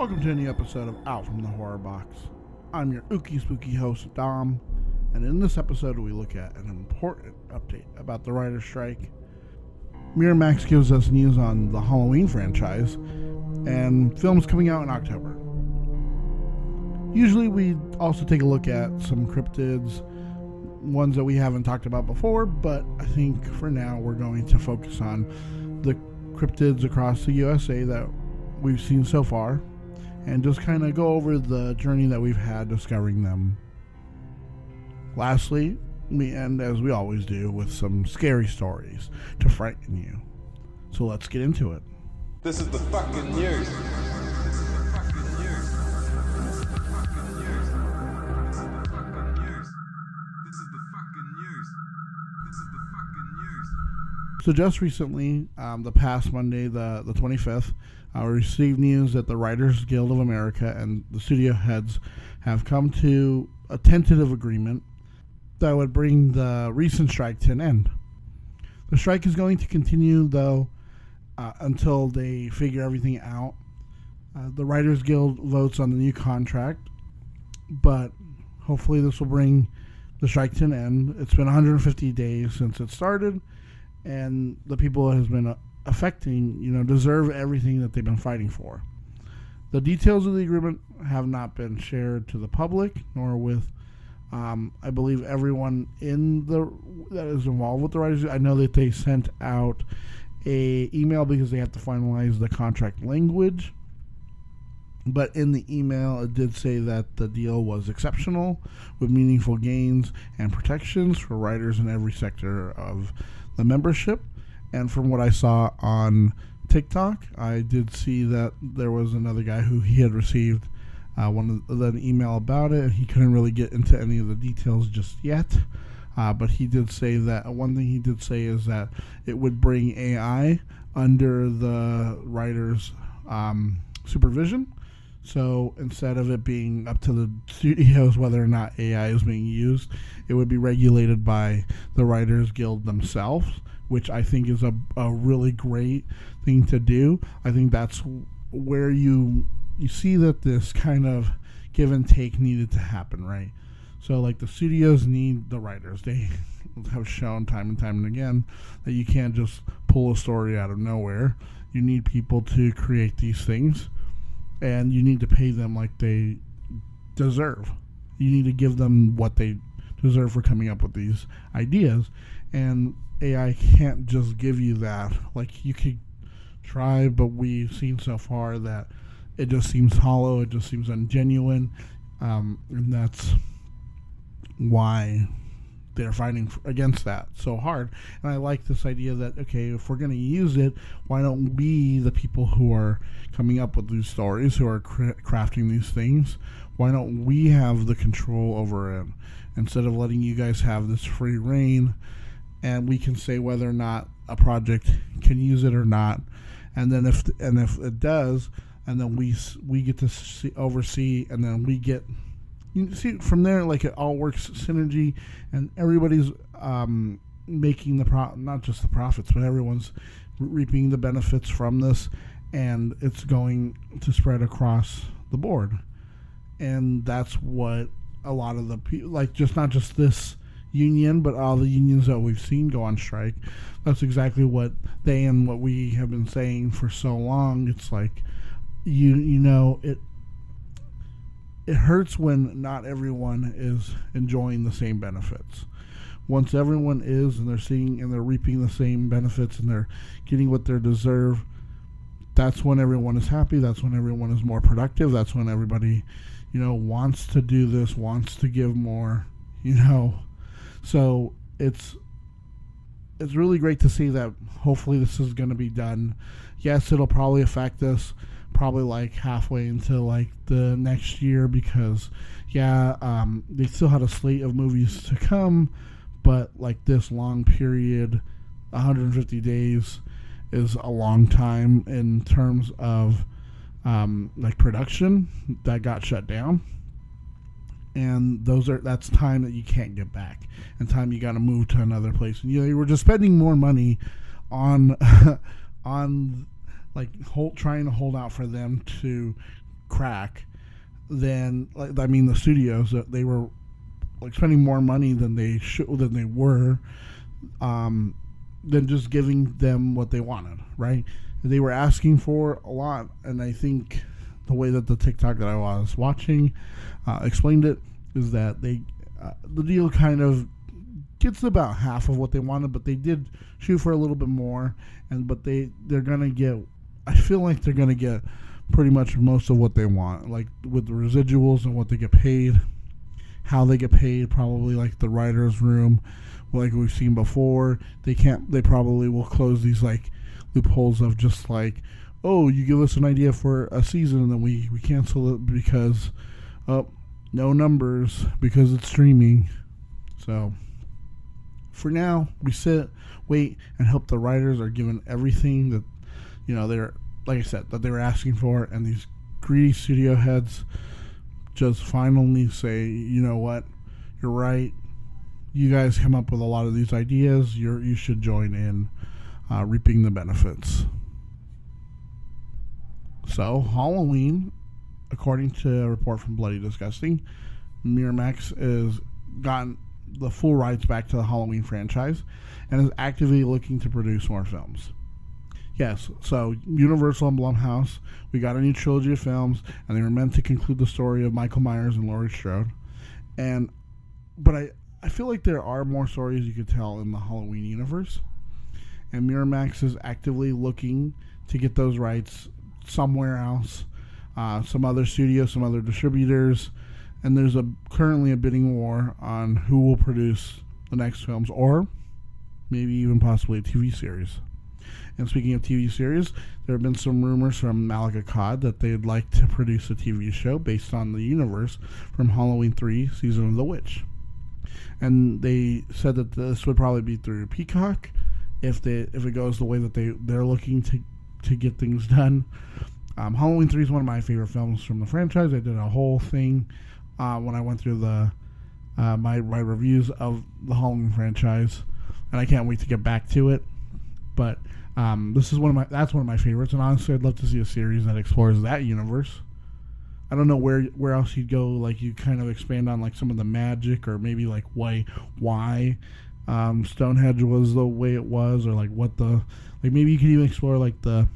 Welcome to a new episode of Out from the Horrorbox. I'm your ooky spooky host, Dom, and in this episode we look at an important update about the writer's strike. Miramax gives us news on the Halloween franchise, and films coming out in October. Usually we also take a look at some cryptids, ones that we haven't talked about before, but I think for now we're going to focus on the cryptids across the USA that we've seen so far, and just kind of go over the journey that we've had discovering them. Lastly, we end, as we always do, with some scary stories to frighten you. So let's get into it. This is the fucking news. So just recently, the past Monday, the 25th, I received news that the Writers Guild of America and the studio heads have come to a tentative agreement that would bring the recent strike to an end. The strike is going to continue, though, until they figure everything out. The Writers Guild votes on the new contract, but hopefully this will bring the strike to an end. It's been 150 days since it started, and the people it has been affecting, deserve everything that they've been fighting for. The details of the agreement have not been shared to the public, nor with, I believe, everyone that is involved with the writers. I know that they sent out a email because they have to finalize the contract language. But in the email, it did say that the deal was exceptional, with meaningful gains and protections for writers in every sector of the membership. And from what I saw on TikTok, I did see that there was another guy who he had received an email about it. He couldn't really get into any of the details just yet. But he did say that one thing he did say is that it would bring AI under the writer's supervision. So instead of it being up to the studios whether or not AI is being used, it would be regulated by the Writers Guild themselves, which I think is a really great thing to do. I think that's where you see that this kind of give and take needed to happen, right? So like the studios need the writers. They have shown time and time and again that you can't just pull a story out of nowhere. You need people to create these things, and you need to pay them like they deserve. You need to give them what they deserve for coming up with these ideas, and AI can't just give you that. Like, you could try, but we've seen so far that it just seems hollow, it just seems ungenuine, and that's why they're fighting against that so hard. And I like this idea that, okay, if we're going to use it, why don't we, the people who are coming up with these stories, who are crafting these things, why don't we have the control over it instead of letting you guys have this free reign, and we can say whether or not a project can use it or not. And then if it does, and then we get to oversee, and then we get, you see from there, like, it all works synergy, and everybody's making not just the profits, but everyone's reaping the benefits from this, and it's going to spread across the board. And that's what a lot of the people, like, just not just this union, but all the unions that we've seen go on strike. That's exactly what they and what we have been saying for so long. It's like, it hurts when not everyone is enjoying the same benefits. Once everyone is, and they're seeing and they're reaping the same benefits, and they're getting what they deserve, that's when everyone is happy. That's when everyone is more productive. That's when everybody, wants to do this, wants to give more, So it's really great to see that hopefully this is going to be done. Yes, it'll probably affect us probably like halfway into like the next year, because they still had a slate of movies to come, but like this long period, 150 days is a long time in terms of like production that got shut down. And that's time that you can't get back, and time you got to move to another place. And you were just spending more money on trying to hold out for them to crack, then the studios, they were like spending more money than they were, than just giving them what they wanted, right? They were asking for a lot, and I think the way that the TikTok that I was watching explained it is that the deal kind of gets about half of what they wanted, but they did shoot for a little bit more, but they're gonna get. I feel like they're gonna get pretty much most of what they want, like with the residuals and what they get paid, how they get paid, probably like the writer's room, like we've seen before. They probably will close these like loopholes of just like, oh, you give us an idea for a season and then we cancel it because no numbers because it's streaming. So for now, we sit, wait, and hope the writers are given everything that they're, like I said, that they were asking for, and these greedy studio heads just finally say, you know what, you're right. You guys come up with a lot of these ideas. You should join in reaping the benefits. So Halloween, according to a report from Bloody Disgusting, Miramax has gotten the full rights back to the Halloween franchise and is actively looking to produce more films. Yes, so Universal and Blumhouse, we got a new trilogy of films, and they were meant to conclude the story of Michael Myers and Laurie Strode. But I feel like there are more stories you could tell in the Halloween universe, and Miramax is actively looking to get those rights somewhere else, some other studios, some other distributors, and there's currently a bidding war on who will produce the next films, or maybe even possibly a TV series. And speaking of TV series, there have been some rumors from Malika Cod that they'd like to produce a TV show based on the universe from Halloween 3 Season of the Witch. And they said that this would probably be through Peacock if it goes the way that they're looking to get things done. Halloween 3 is one of my favorite films from the franchise. I did a whole thing when I went through my reviews of the Halloween franchise, and I can't wait to get back to it. But this is one of my favorites, and honestly, I'd love to see a series that explores that universe. I don't know where else you'd go. Like, you kind of expand on like some of the magic, or maybe like why Stonehenge was the way it was, or like maybe you could even explore like the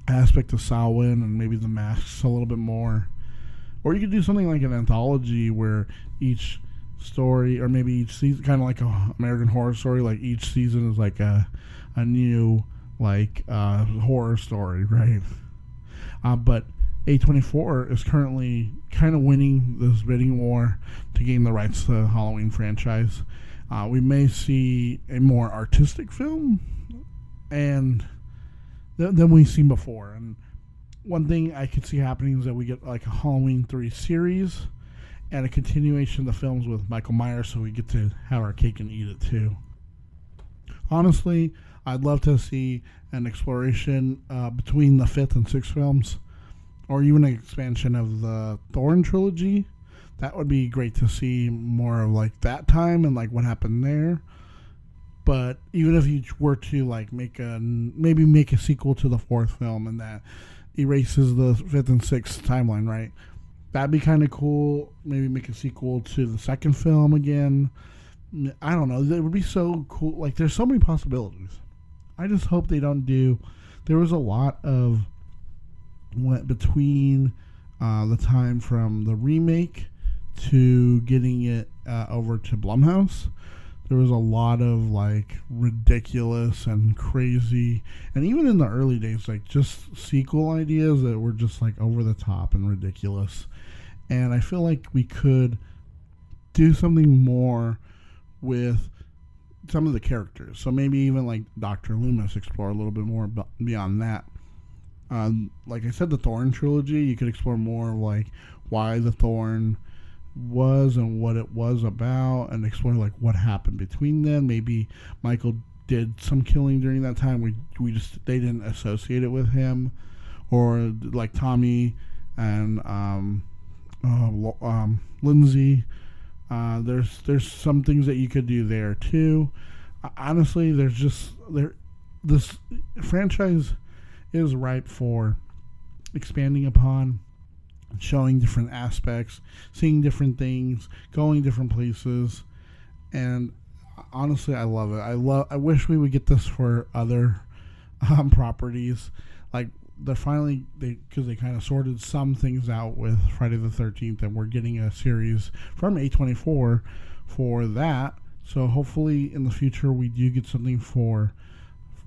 aspect of Samhain and maybe the masks a little bit more. Or you could do something like an anthology where each story, or maybe each season, kind of like a American Horror Story, like each season is like a new horror story, right? But A24 is currently kind of winning this bidding war to gain the rights to the Halloween franchise. We may see a more artistic film and than we've seen before. And one thing I could see happening is that we get like a Halloween 3 series and a continuation of the films with Michael Myers, so we get to have our cake and eat it too. Honestly, I'd love to see an exploration between the 5th and 6th films, or even an expansion of the Thorn trilogy. That would be great to see more of like that time and like what happened there. But even if you were to like make a sequel to the 4th film and that erases the 5th and 6th timeline, right? That'd be kind of cool. Maybe make a sequel to the 2nd film again. I don't know. It would be so cool. Like, there's so many possibilities. I just hope they don't do. There was a lot of between the time from the remake to getting it over to Blumhouse. There was a lot of like ridiculous and crazy, and even in the early days, like just sequel ideas that were just like over the top and ridiculous. And I feel like we could do something more with some of the characters. So maybe even like Dr. Loomis, explore a little bit more beyond that. Like I said, the Thorn trilogy, you could explore more like why the Thorn was and what it was about, and explore like what happened between them. Maybe Michael did some killing during that time. They didn't associate it with him, or like Tommy and Lindsay. There's some things that you could do there too. Honestly, this franchise is ripe for expanding upon, showing different aspects, seeing different things, going different places, and honestly, I love it. I wish we would get this for other properties. Like because they kind of sorted some things out with Friday the 13th, and we're getting a series from A24 for that. So hopefully in the future we do get something for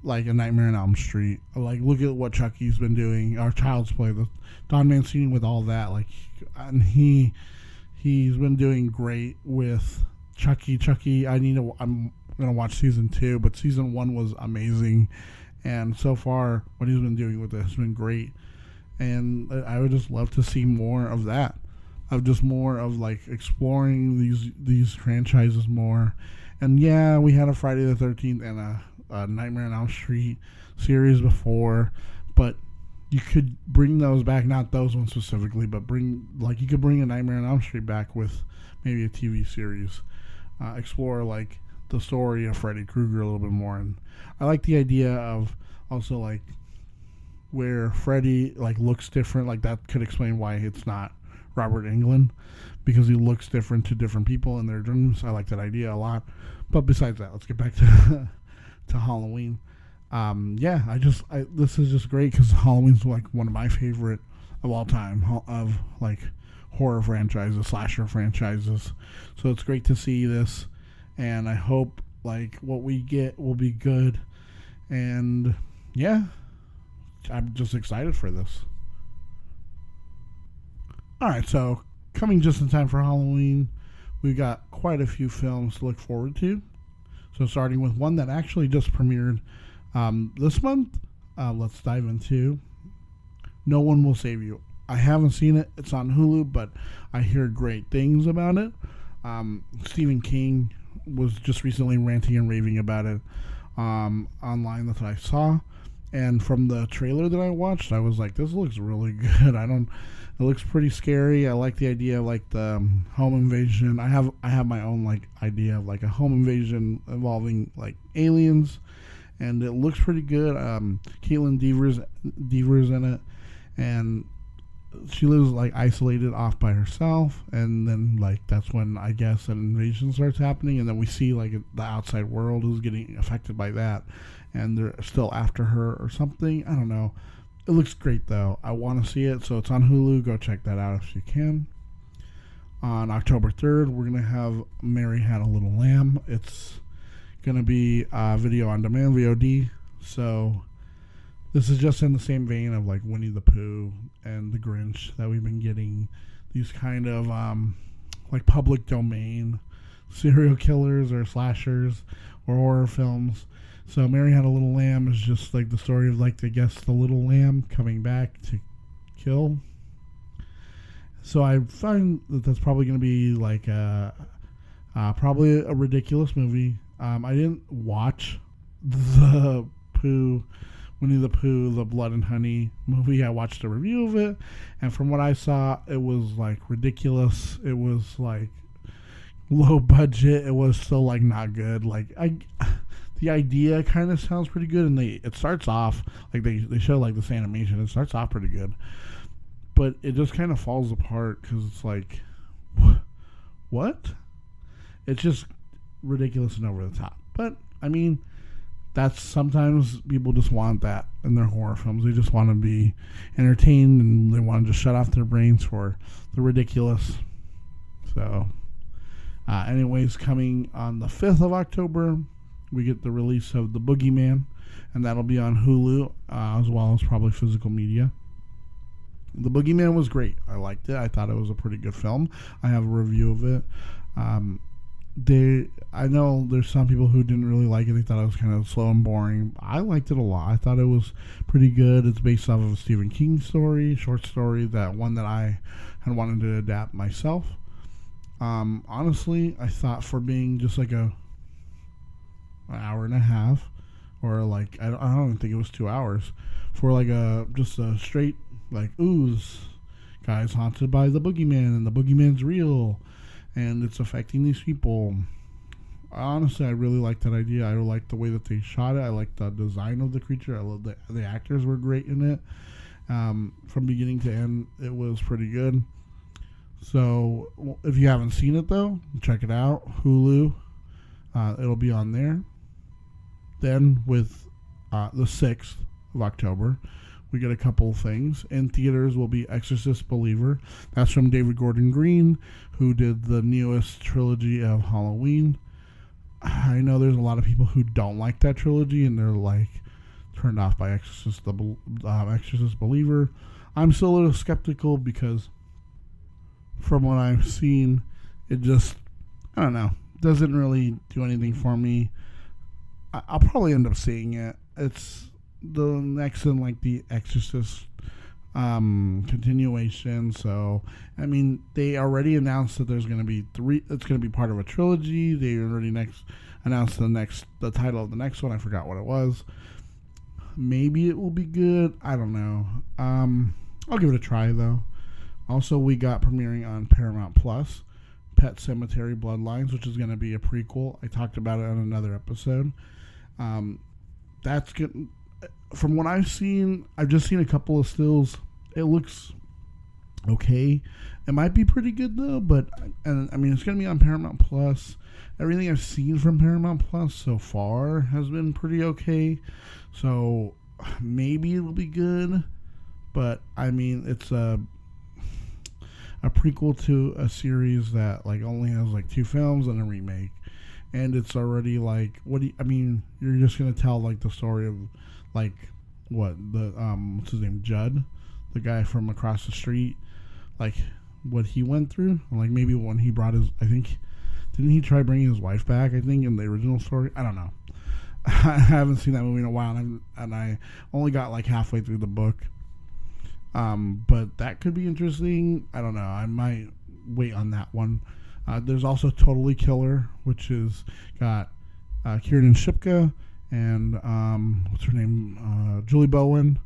like a Nightmare on Elm Street. Like, look at what Chucky's been doing. Our Child's Play, the Don Mancini with all that. Like, and he's been doing great with Chucky. I'm gonna watch season 2, but season 1 was amazing, and so far what he's been doing with it has been great. And I would just love to see more of that, of just more of like exploring these franchises more. And yeah, we had a Friday the 13th and a Nightmare on Elm Street series before, but you could bring those back, not those ones specifically, but you could bring a Nightmare on Elm Street back with maybe a TV series, explore like the story of Freddy Krueger a little bit more. And I like the idea of also like where Freddy like looks different, like that could explain why it's not Robert Englund, because he looks different to different people in their dreams. I like that idea a lot. But besides that, let's get back to to Halloween. This is just great because Halloween's like one of my favorite of all time of like horror franchises, slasher franchises. So it's great to see this, and I hope like what we get will be good. And yeah, I'm just excited for this. Alright, so coming just in time for Halloween, we've got quite a few films to look forward to. So starting with one that actually just premiered this month, let's dive into No One Will Save You. I haven't seen it. It's on Hulu, but I hear great things about it. Stephen King was just recently ranting and raving about it online. That's what I saw. And from the trailer that I watched, I was like, this looks really good. It looks pretty scary. I like the idea of like the home invasion. I have my own like idea of like a home invasion involving like aliens, and it looks pretty good. Caitlin Deaver's in it, and she lives like isolated off by herself, and then like that's when I guess an invasion starts happening, and then we see like the outside world is getting affected by that, and they're still after her or something. I don't know. It looks great though. I want to see it, so it's on Hulu. Go check that out if you can. On October 3rd, we're going to have Mary Had a Little Lamb. It's going to be video on demand, VOD. So this is just in the same vein of like Winnie the Pooh and the Grinch that we've been getting. These kind of like public domain serial killers or slashers or horror films. So Mary Had a Little Lamb is just like the story of like, I guess, the little lamb coming back to kill. So I find that that's probably going to be like probably a ridiculous movie. I didn't watch the Winnie the Pooh, the Blood and Honey movie. I watched a review of it, and from what I saw, it was like ridiculous. It was like low budget. It was still like not good. Like the idea kind of sounds pretty good, and it starts off like they show like this animation. It starts off pretty good, but it just kind of falls apart because it's like, what? It's just ridiculous and over the top. But I mean, that's sometimes people just want that in their horror films. They just want to be entertained, and they want to just shut off their brains for the ridiculous. So, anyways, coming on the 5th of October. We get the release of The Boogeyman, and that'll be on Hulu, as well as probably physical media. The Boogeyman was great. I liked it. I thought it was a pretty good film. I have a review of it. I know there's some people who didn't really like it. They thought it was kind of slow and boring. I liked it a lot. I thought it was pretty good. It's based off of a Stephen King story, short story, that one that I had wanted to adapt myself. Honestly, I thought for being just like an hour and a half, or like I don't even think it was 2 hours, for like just a straight like ooze, guys haunted by the boogeyman, and the boogeyman's real, and it's affecting these people. Honestly, I really like that idea. I like the way that they shot it. I like the design of the creature. I love the actors were great in it. From beginning to end, it was pretty good. So if you haven't seen it though, check it out. Hulu, it'll be on there. Then with the 6th of October, we get a couple of things. In theaters will be Exorcist Believer. That's from David Gordon Green, who did the newest trilogy of Halloween. I know there's a lot of people who don't like that trilogy, and they're like turned off by Exorcist Believer. I'm still a little skeptical because from what I've seen, it just, I don't know, doesn't really do anything for me. I'll probably end up seeing it. It's the next in like the Exorcist continuation. So I mean, they already announced that there's going to be 3. It's going to be part of a trilogy. They already announced the title of the next one. I forgot what it was. Maybe it will be good. I don't know. I'll give it a try though. Also, we got premiering on Paramount Plus, Pet Sematary Bloodlines, which is going to be a prequel. I talked about it on another episode. That's good. From what I've seen, I've just seen a couple of stills. It looks okay. It might be pretty good though, but I mean, it's going to be on Paramount Plus. Everything I've seen from Paramount Plus so far has been pretty okay. So maybe it'll be good, but I mean, it's a prequel to a series that like only has like 2 films and a remake, and it's already like, you're just gonna tell like the story of like what the what's his name, Judd, the guy from across the street, like what he went through, like maybe when he brought his, I think, didn't he try bringing his wife back, I think, in the original story? I don't know. I haven't seen that movie in a while, and I only got like halfway through the book. But that could be interesting. I don't know. I might wait on that one. There's also Totally Killer, which is got Kiernan Shipka and what's her name, Julie Bowen,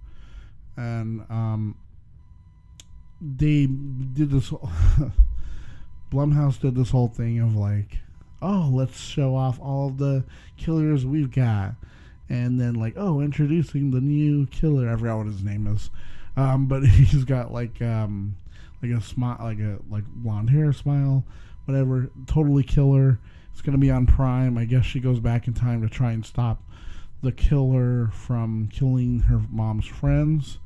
and they did this. Blumhouse did this whole thing of like, oh, let's show off all of the killers we've got, and then like, oh, introducing the new killer. I forgot what his name is. But he's got like a smile, like blonde hair, smile, whatever. Totally Killer. It's gonna be on Prime. I guess she goes back in time to try and stop the killer from killing her mom's friends,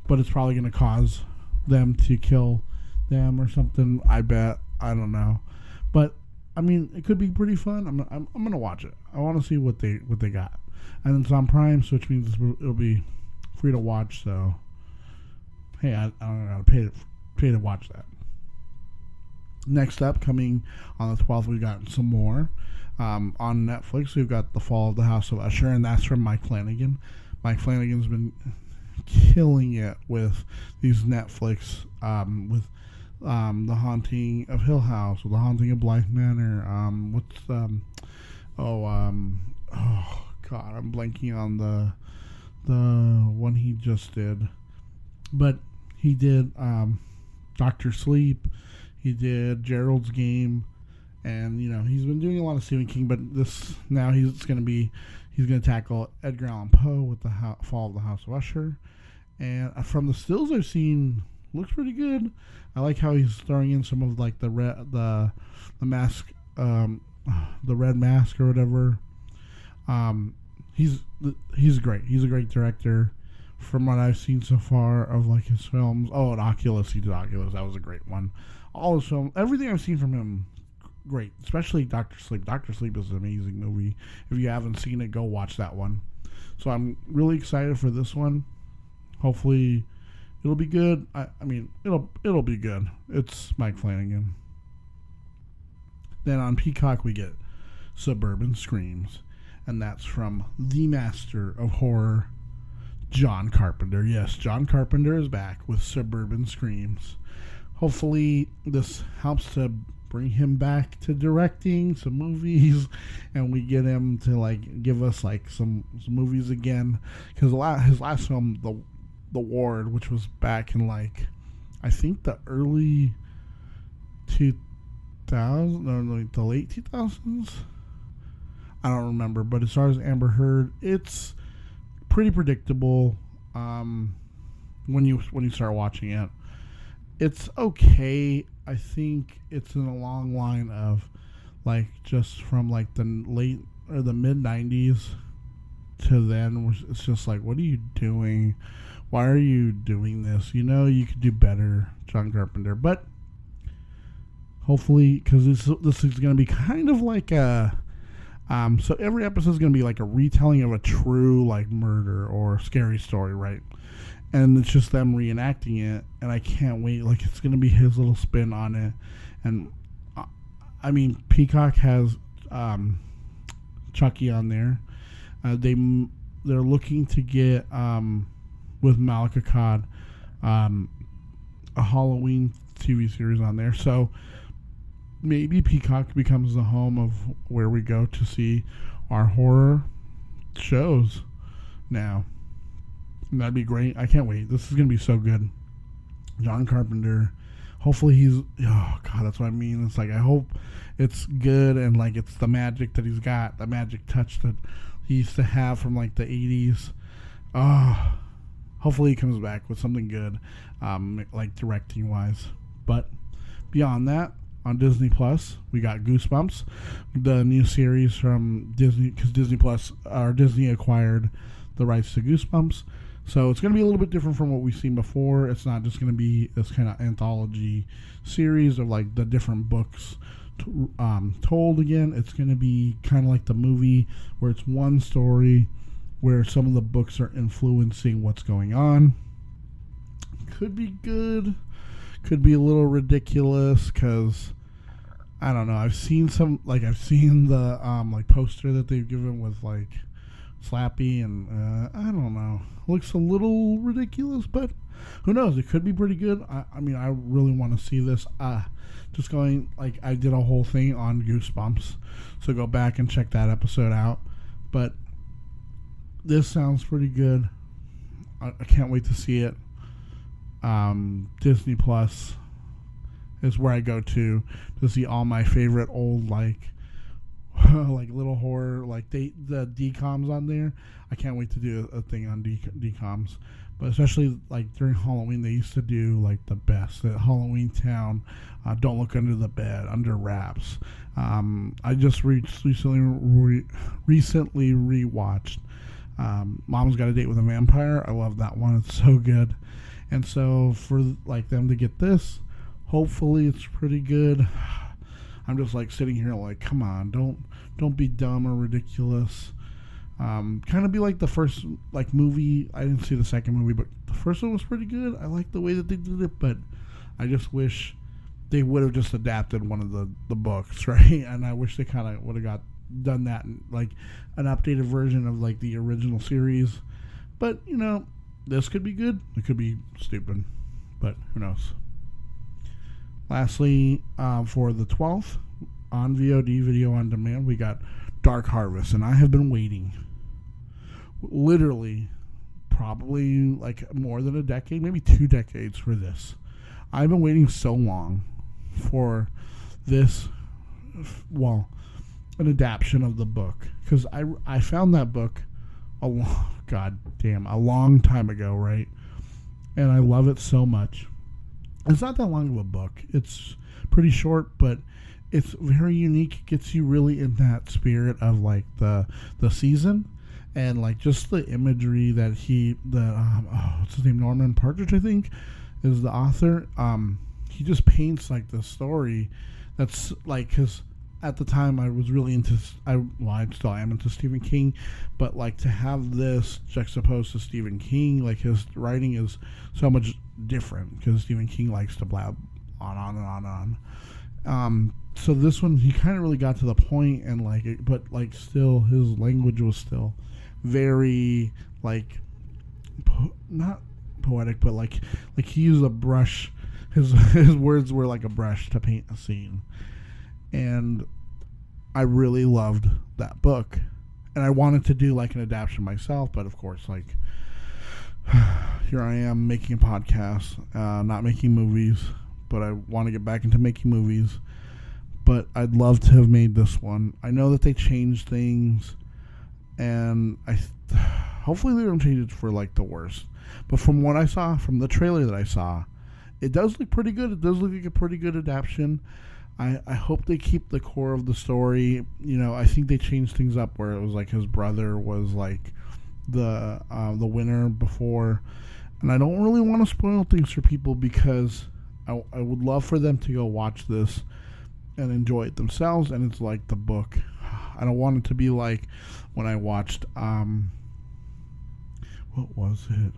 but it's probably gonna cause them to kill them or something. I bet. I don't know, but I mean, it could be pretty fun. I'm gonna watch it. I want to see what they got, and it's on Prime, so which means it'll be free to watch. So. Hey, I don't know how to pay to watch that. Next up, coming on the 12th, we got some more. On Netflix, we've got The Fall of the House of Usher, and that's from Mike Flanagan. Mike Flanagan's been killing it with these Netflix, with The Haunting of Hill House, with The Haunting of Blythe Manor. Oh God, I'm blanking on the one he just did. But he did Dr. Sleep, he did Gerald's Game, and he's been doing a lot of Stephen King. But this now he's going to tackle Edgar Allan Poe with the Fall of the House of Usher, and from the stills I've seen, looks pretty good. I like how he's throwing in some of like the mask, the red mask or whatever. He's great. He's a great director. From what I've seen so far of like his films, and Oculus, he did Oculus. That was a great one. All his films, everything I've seen from him, great. Especially Dr. Sleep. Dr. Sleep is an amazing movie. If you haven't seen it, go watch that one. So I'm really excited for this one. Hopefully, it'll be good. I mean, it'll be good. It's Mike Flanagan. Then on Peacock we get Suburban Screams, and that's from the master of horror, John Carpenter. Yes, John Carpenter is back with Suburban Screams. Hopefully this helps to bring him back to directing some movies, and we get him to like give us like some movies again, because his last film, the Ward, which was back in like I think the early 2000s or like the late 2000s, I don't remember, but as far as Amber Heard, it's pretty predictable. when you start watching it. It's okay. I think it's in a long line of like just from like the late or the mid 90s to then. It's just like, what are you doing? Why are you doing this? You know, you could do better, John Carpenter. But hopefully, because this is going to be kind of like a so every episode is going to be like a retelling of a true like murder or scary story, right? And it's just them reenacting it, and I can't wait. Like, it's going to be his little spin on it. And I mean, Peacock has Chucky on there. They're looking to get with Malika Cod a Halloween TV series on there. So maybe Peacock becomes the home of where we go to see our horror shows now. And that'd be great. I can't wait. This is going to be so good. John Carpenter. Hopefully he's... Oh, God, that's what I mean. It's like, I hope it's good and, like, it's the magic that he's got. The magic touch that he used to have from, like, the 80s. Hopefully he comes back with something good, like, directing-wise. But beyond that, on Disney Plus, we got Goosebumps, the new series from Disney, because Disney acquired the rights to Goosebumps. So it's going to be a little bit different from what we've seen before. It's not just going to be this kind of anthology series of like the different books told again. It's going to be kind of like the movie where it's one story where some of the books are influencing what's going on. Could be good. Could be a little ridiculous because I don't know. I've seen the like poster that they've given with like Slappy and I don't know. Looks a little ridiculous, but who knows? It could be pretty good. I mean, I really want to see this. Just going, like, I did a whole thing on Goosebumps, so go back and check that episode out. But this sounds pretty good. I can't wait to see it. Disney Plus is where I go to see all my favorite old, like, like little horror, like the DComs on there. I can't wait to do a thing on DComs, but especially like during Halloween, they used to do like the best at Halloween Town. Don't Look Under the Bed, Under Wraps. I just recently rewatched Mom's Got a Date with a Vampire. I love that one. It's so good. And so for like them to get this, hopefully it's pretty good. I'm just like sitting here like, come on, don't be dumb or ridiculous. Kind of be like the first like movie. I didn't see the second movie, but the first one was pretty good. I like the way that they did it, but I just wish they would have just adapted one of the books, right? And I wish they kind of would have done that in, like an updated version of like the original series. But you know, this could be good. It could be stupid, but who knows? Lastly, for the 12th, on VOD, Video on Demand, we got Dark Harvest, and I have been waiting literally probably like more than a decade, maybe 2 decades for this. I've been waiting so long for this, well, an adaptation of the book, because I found that book a long time ago, right? And I love it so much. It's not that long of a book. It's pretty short, but it's very unique. It gets you really in that spirit of like the season, and like just the imagery that what's his name, Norman Partridge, I think, is the author. He just paints like the story that's like, because at the time I was really into, I still am into Stephen King, but like to have this juxtaposed to Stephen King, like his writing is so much different because Stephen King likes to blab on and on and on. So this one, he kind of really got to the point, and like it, but like still his language was still very like not poetic, but like he used a brush. His words were like a brush to paint a scene, and I really loved that book, and I wanted to do like an adaptation myself, but of course, like here I am making a podcast, not making movies, but I want to get back into making movies. But I'd love to have made this one. I know that they changed things, and Hopefully they don't change it for like the worst. But from what I saw, from the trailer that I saw, it does look pretty good. It does look like a pretty good adaptation. I hope they keep the core of the story. I think they changed things up where it was like his brother was like the winner before. And I don't really want to spoil things for people because I would love for them to go watch this and enjoy it themselves. And it's like the book. I don't want it to be like when I watched, what was it?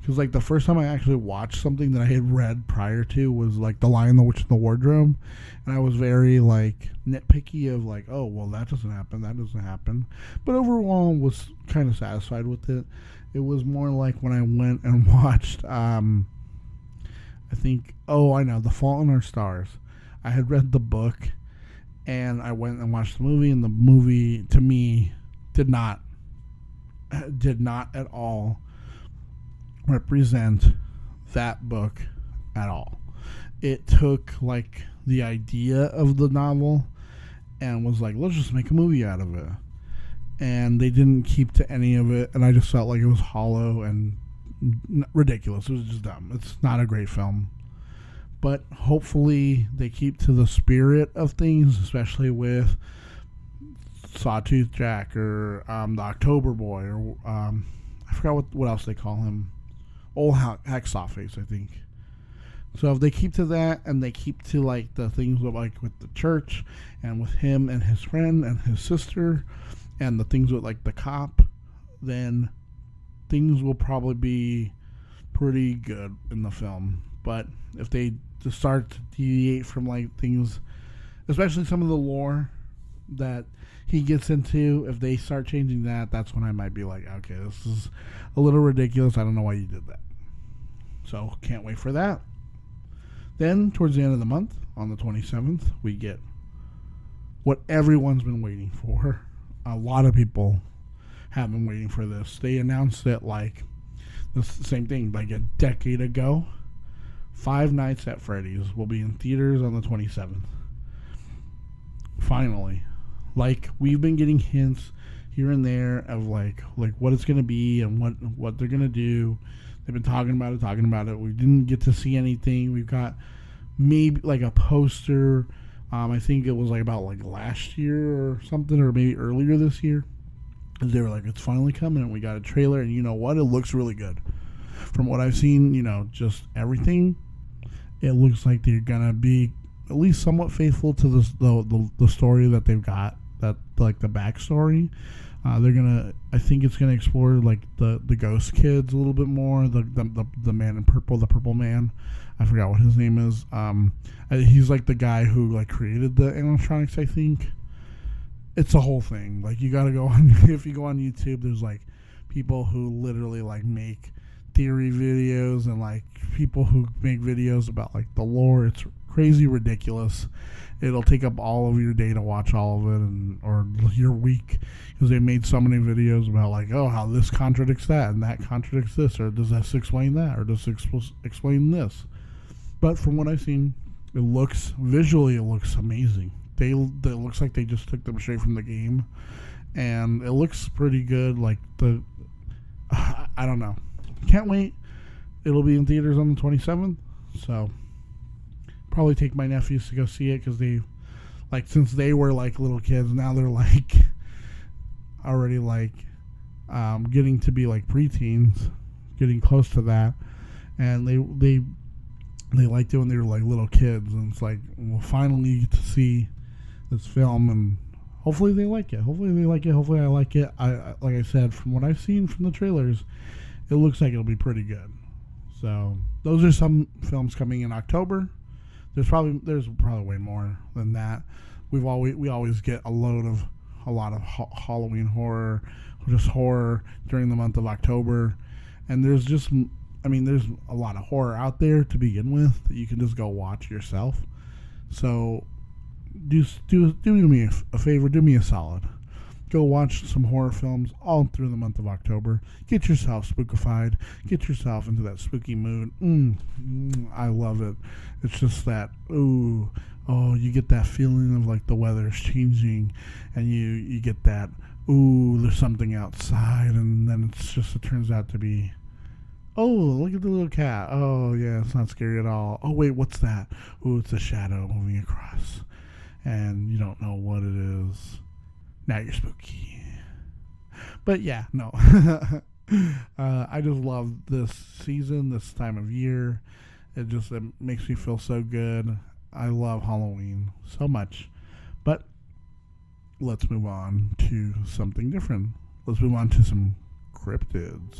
Because, like, the first time I actually watched something that I had read prior to was, like, The Lion, the Witch, and the Wardrobe. And I was very, like, nitpicky of, like, oh, well, that doesn't happen, that doesn't happen. But overall, was kind of satisfied with it. It was more like when I went and watched, I know, The Fault in Our Stars. I had read the book, and I went and watched the movie, and the movie, to me, did not at all represent that book at all. It took like the idea of the novel and was like, let's just make a movie out of it. And they didn't keep to any of it, and I just felt like it was hollow and ridiculous. It was just dumb. It's not a great film. But hopefully they keep to the spirit of things, especially with Sawtooth Jack or the October Boy, or I forgot what else they call him. Old Hacksaw Face, I think. So if they keep to that, and they keep to like the things like with the church, and with him and his friend and his sister, and the things with like the cop, then things will probably be pretty good in the film. But if they just start to deviate from like things, especially some of the lore that he gets into, if they start changing that, that's when I might be like, okay, this is a little ridiculous. I don't know why you did that. So can't wait for that. Then towards the end of the month, on the 27th, we get what everyone's been waiting for. A lot of people have been waiting for this. They announced it like the same thing, like a decade ago. Five Nights at Freddy's will be in theaters on the 27th. Finally. Like, we've been getting hints here and there of like what it's going to be and what they're going to do. They've been talking about it. We didn't get to see anything. We've got maybe like a poster. I think it was like about like last year or something, or maybe earlier this year. They were like, it's finally coming, and we got a trailer, and you know what? It looks really good. From what I've seen, just everything, it looks like they're going to be at least somewhat faithful to the story that they've got, that like the backstory. I think it's gonna explore like the ghost kids a little bit more. The man in purple, the purple man. I forgot what his name is. He's like the guy who like created the animatronics, I think. It's a whole thing. Like, you gotta go on, if you go on YouTube, there's like people who literally like make theory videos, and like people who make videos about like the lore. It's crazy ridiculous. It'll take up all of your day to watch all of it, or your week, because they made so many videos about like, oh, how this contradicts that and that contradicts this, or does this explain that, or does it explain this. But from what I've seen, it looks amazing. It looks like they just took them straight from the game, and it looks pretty good. Like I don't know, can't wait. It'll be in theaters on the 27th, so probably take my nephews to go see it, because they, like, since they were like little kids, now they're like already like getting to be like preteens, getting close to that, and they liked it when they were like little kids, and it's like, we'll finally get to see this film, and hopefully they like it. Hopefully I like it. I like I said, from what I've seen from the trailers, it looks like it'll be pretty good. So those are some films coming in October. There's probably way more than that. We always get a lot of Halloween horror, just horror during the month of October, and there's a lot of horror out there to begin with that you can just go watch yourself. So do me a favor, do me a solid. Go watch some horror films all through the month of October. Get yourself spookified. Get yourself into that spooky mood. I love it. It's just that, you get that feeling of like the weather's changing, and you get that ooh, there's something outside, and then it turns out to be, oh, look at the little cat. Oh, yeah, it's not scary at all. Oh, wait, what's that? Ooh, it's a shadow moving across, and you don't know what it is. Now you're spooky. But yeah, no. I just love this season, this time of year. It makes me feel so good. I love Halloween so much. But let's move on to something different. Let's move on to some cryptids.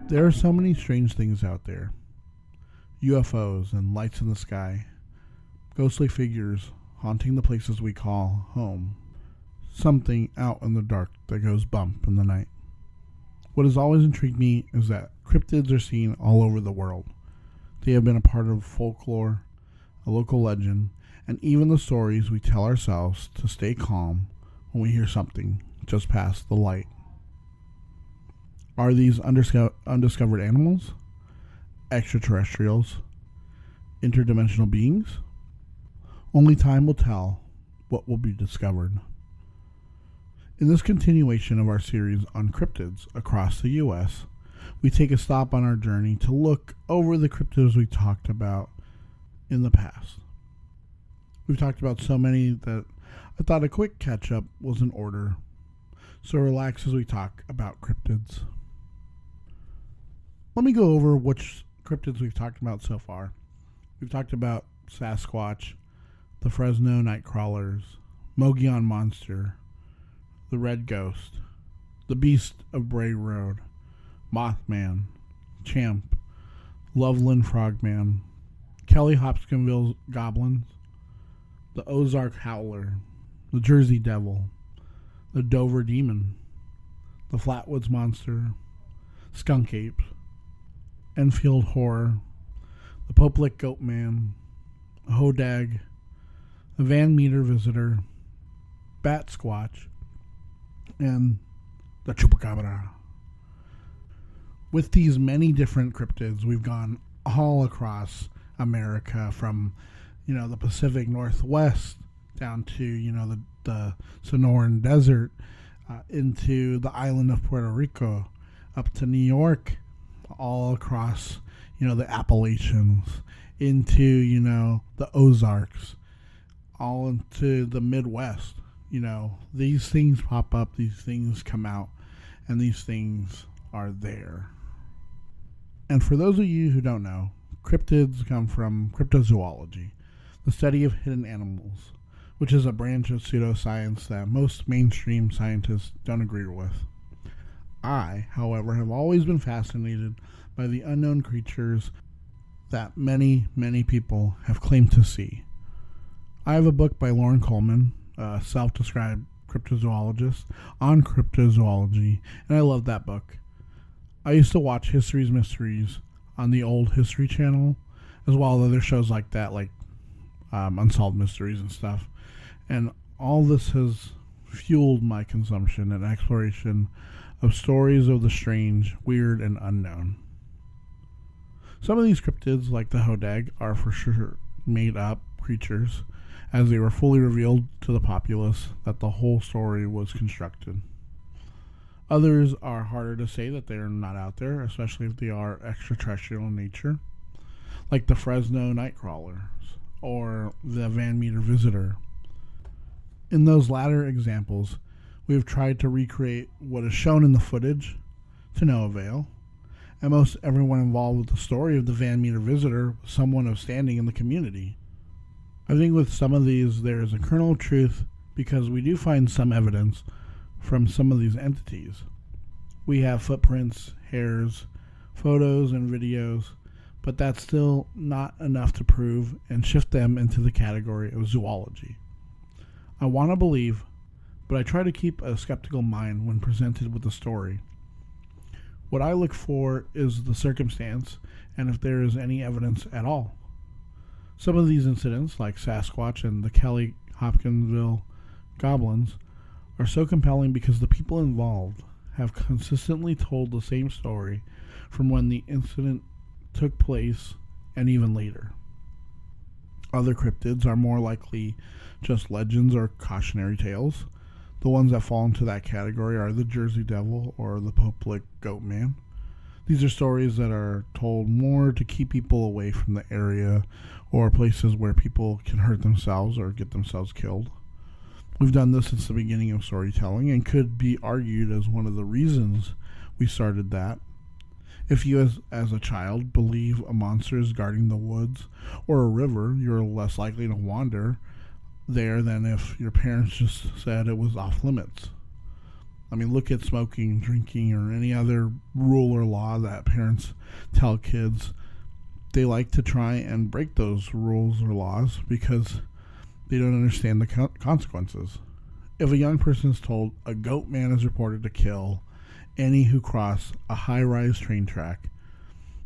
There are so many strange things out there. UFOs and lights in the sky. Ghostly figures haunting the places we call home. Something out in the dark that goes bump in the night. What has always intrigued me is that cryptids are seen all over the world. They have been a part of folklore, a local legend, and even the stories we tell ourselves to stay calm when we hear something just past the light. Are these undiscovered animals? Extraterrestrials? Interdimensional beings? Only time will tell what will be discovered. In this continuation of our series on cryptids across the U.S., we take a stop on our journey to look over the cryptids we talked about in the past. We've talked about so many that I thought a quick catch-up was in order, so relax as we talk about cryptids. Let me go over which cryptids we've talked about so far. We've talked about Sasquatch, the Fresno Nightcrawlers, Mogollon Monster, the Red Ghost, the Beast of Bray Road, Mothman, Champ, Loveland Frogman, Kelly Hopkinsville Goblins, the Ozark Howler, the Jersey Devil, the Dover Demon, the Flatwoods Monster, Skunk Ape, Enfield Horror, the Poplick Goatman, the Hodag, the Van Meter Visitor, Bat Squatch, and the Chupacabra. With these many different cryptids, we've gone all across America, from the Pacific Northwest down to the Sonoran Desert, into the island of Puerto Rico, up to New York, all across the Appalachians, into the Ozarks, all into the Midwest. These things pop up, these things come out, and these things are there. And for those of you who don't know, cryptids come from cryptozoology, the study of hidden animals, which is a branch of pseudoscience that most mainstream scientists don't agree with. I, however, have always been fascinated by the unknown creatures that many, many people have claimed to see. I have a book by Lauren Coleman, a self-described cryptozoologist, on cryptozoology, and I love that book. I used to watch History's Mysteries on the old History Channel, as well as other shows like that, like Unsolved Mysteries and stuff. And all this has fueled my consumption and exploration of stories of the strange, weird, and unknown. Some of these cryptids, like the Hodag, are for sure made up creatures, as they were fully revealed to the populace that the whole story was constructed. Others are harder to say that they are not out there, especially if they are extraterrestrial in nature, like the Fresno Nightcrawlers or the Van Meter Visitor. In those latter examples, we have tried to recreate what is shown in the footage to no avail, and most everyone involved with the story of the Van Meter Visitor was someone of standing in the community. I think with some of these there is a kernel of truth, because we do find some evidence from some of these entities. We have footprints, hairs, photos, and videos, but that's still not enough to prove and shift them into the category of zoology. I want to believe, but I try to keep a skeptical mind when presented with a story. What I look for is the circumstance and if there is any evidence at all. Some of these incidents, like Sasquatch and the Kelly Hopkinsville goblins, are so compelling because the people involved have consistently told the same story from when the incident took place and even later. Other cryptids are more likely just legends or cautionary tales. The ones that fall into that category are the Jersey Devil or the Pope-Lick Goat Man. These are stories that are told more to keep people away from the area or places where people can hurt themselves or get themselves killed. We've done this since the beginning of storytelling and could be argued as one of the reasons we started that. If you, as a child, believe a monster is guarding the woods or a river, you're less likely to wander there than if your parents just said it was off limits. I mean, look at smoking, drinking, or any other rule or law that parents tell kids. They like to try and break those rules or laws because they don't understand the consequences. If a young person is told a goat man is reported to kill any who cross a high-rise train track,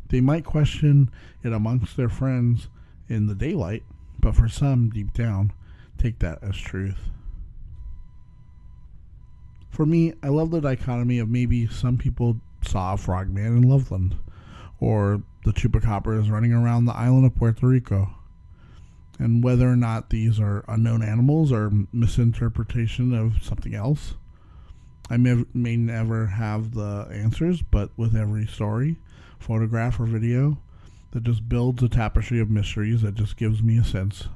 they might question it amongst their friends in the daylight, but for some, deep down, take that as truth. For me, I love the dichotomy of maybe some people saw a frogman in Loveland, or the chupacabras running around the island of Puerto Rico, and whether or not these are unknown animals or misinterpretation of something else. I may never have the answers, but with every story, photograph, or video, that just builds a tapestry of mysteries that just gives me a sense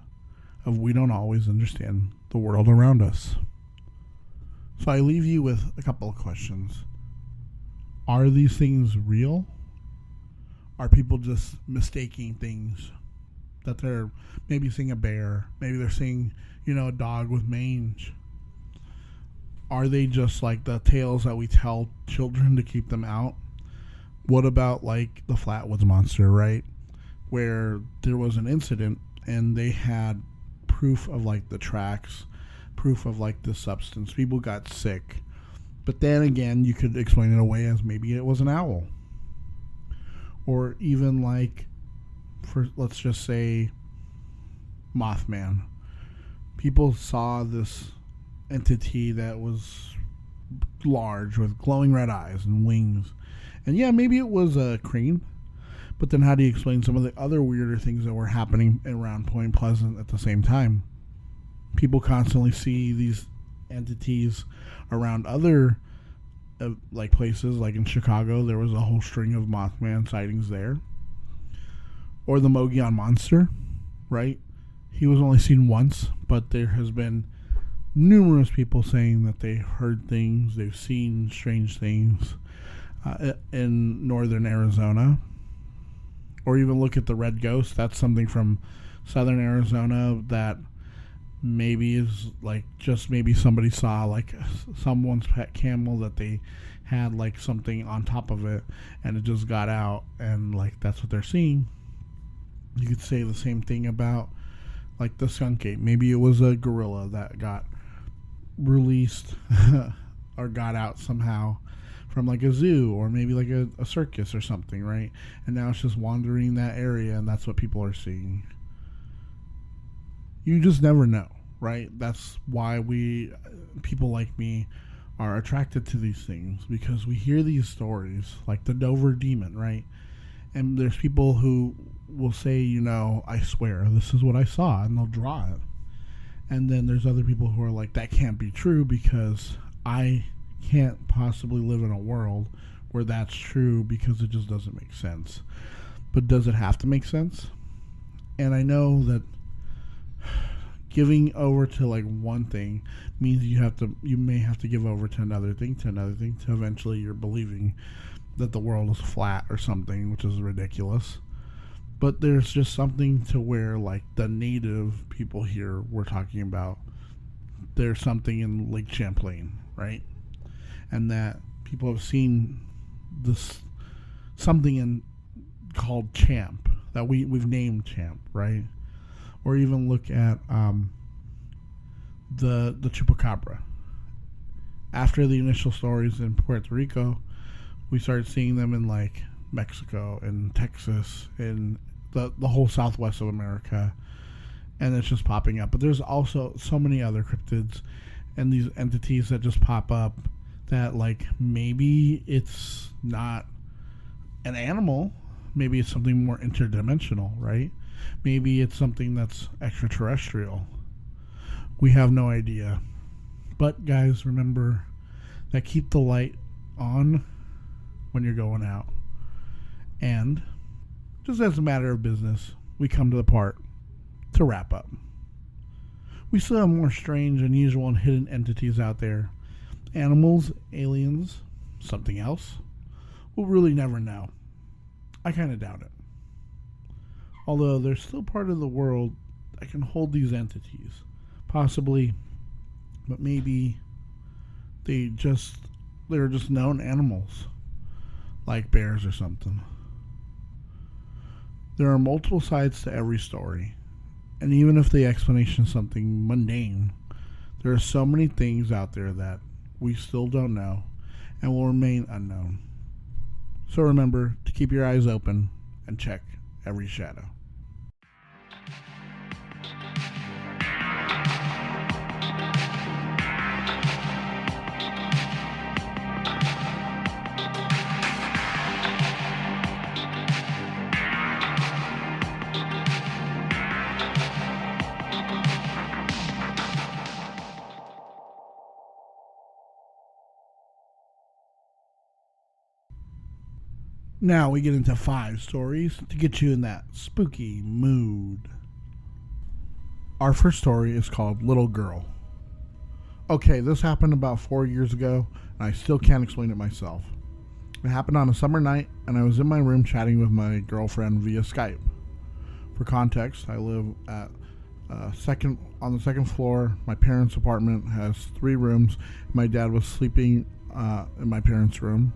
of we don't always understand the world around us. So I leave you with a couple of questions. Are these things real? Are people just mistaking things? That they're maybe seeing a bear, maybe they're seeing, a dog with mange. Are they just like the tales that we tell children to keep them out? What about like the Flatwoods Monster, right? Where there was an incident and they had proof of like the tracks, proof of like the substance. People got sick. But then again, you could explain it away as maybe it was an owl. Or even like, for let's just say, Mothman. People saw this entity that was large with glowing red eyes and wings. And yeah, maybe it was a crane. But then how do you explain some of the other weirder things that were happening around Point Pleasant at the same time? People constantly see these entities around other like places, like in Chicago, there was a whole string of Mothman sightings there. Or the Mogollon Monster, right? He was only seen once, but there has been numerous people saying that they heard things, they've seen strange things in northern Arizona. Or even look at the Red Ghost. That's something from southern Arizona that maybe is like just maybe somebody saw like someone's pet camel that they had like something on top of it and it just got out and like that's what they're seeing. You could say the same thing about like the skunk ape. Maybe it was a gorilla that got released or got out somehow from like a zoo or maybe like a circus or something, right? And now it's just wandering that area and that's what people are seeing. You just never know, right? That's why people like me are attracted to these things, because we hear these stories like the Dover demon, right? And there's people who will say, I swear this is what I saw, and they'll draw it. And then there's other people who are like, that can't be true because I can't possibly live in a world where that's true because it just doesn't make sense. But does it have to make sense? And I know that giving over to like one thing means you may have to give over to another thing, to eventually you're believing that the world is flat or something, which is ridiculous. But there's just something to where like the native people here we're talking about, there's something in Lake Champlain, right? And that people have seen this something called Champ that we've named Champ, right? Or even look at the chupacabra. After the initial stories in Puerto Rico, we started seeing them in like Mexico and Texas, in the whole southwest of America, and it's just popping up. But there's also so many other cryptids and these entities that just pop up that, like, maybe it's not an animal, maybe it's something more interdimensional, right? Maybe it's something that's extraterrestrial. We have no idea. But guys, remember that keep the light on when you're going out. And just as a matter of business, we come to the part to wrap up. We still have more strange, unusual, and hidden entities out there. Animals, aliens, something else. We'll really never know. I kind of doubt it. Although there's still part of the world that can hold these entities. Possibly, but maybe they're just known animals, like bears or something. There are multiple sides to every story, and even if the explanation is something mundane, there are so many things out there that we still don't know and will remain unknown. So remember to keep your eyes open and check every shadow. Now we get into 5 stories to get you in that spooky mood. Our first story is called Little Girl. Okay, this happened about 4 years ago, and I still can't explain it myself. It happened on a summer night, and I was in my room chatting with my girlfriend via Skype. For context, I live at on the second floor. My parents' apartment has 3 rooms. My dad was sleeping in my parents' room.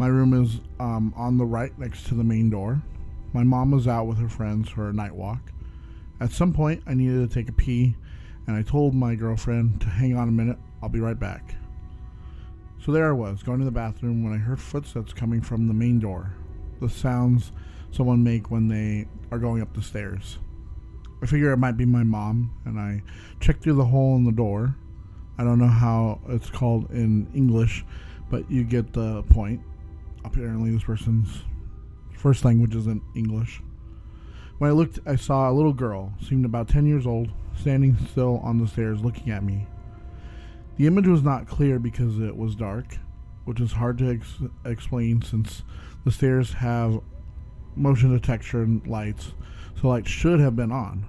My room is on the right next to the main door. My mom was out with her friends for a night walk. At some point, I needed to take a pee, and I told my girlfriend to hang on a minute. I'll be right back. So there I was, going to the bathroom when I heard footsteps coming from the main door. The sounds someone make when they are going up the stairs. I figure it might be my mom, and I checked through the hole in the door. I don't know how it's called in English, but you get the point. Apparently this person's first language isn't English. When I looked, I saw a little girl, seemed about 10 years old, standing still on the stairs looking at me. The image was not clear because it was dark, which is hard to explain since the stairs have motion detection lights, so lights should have been on.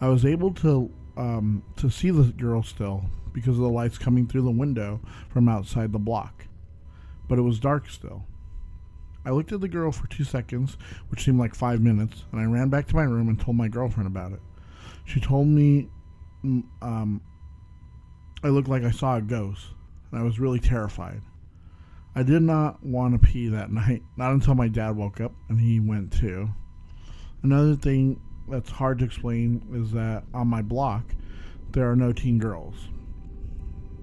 I was able to see the girl still because of the lights coming through the window from outside the block, but it was dark still. I looked at the girl for 2 seconds, which seemed like 5 minutes, and I ran back to my room and told my girlfriend about it. She told me I looked like I saw a ghost, and I was really terrified. I did not want to pee that night, not until my dad woke up, and he went too. Another thing that's hard to explain is that on my block, there are no teen girls.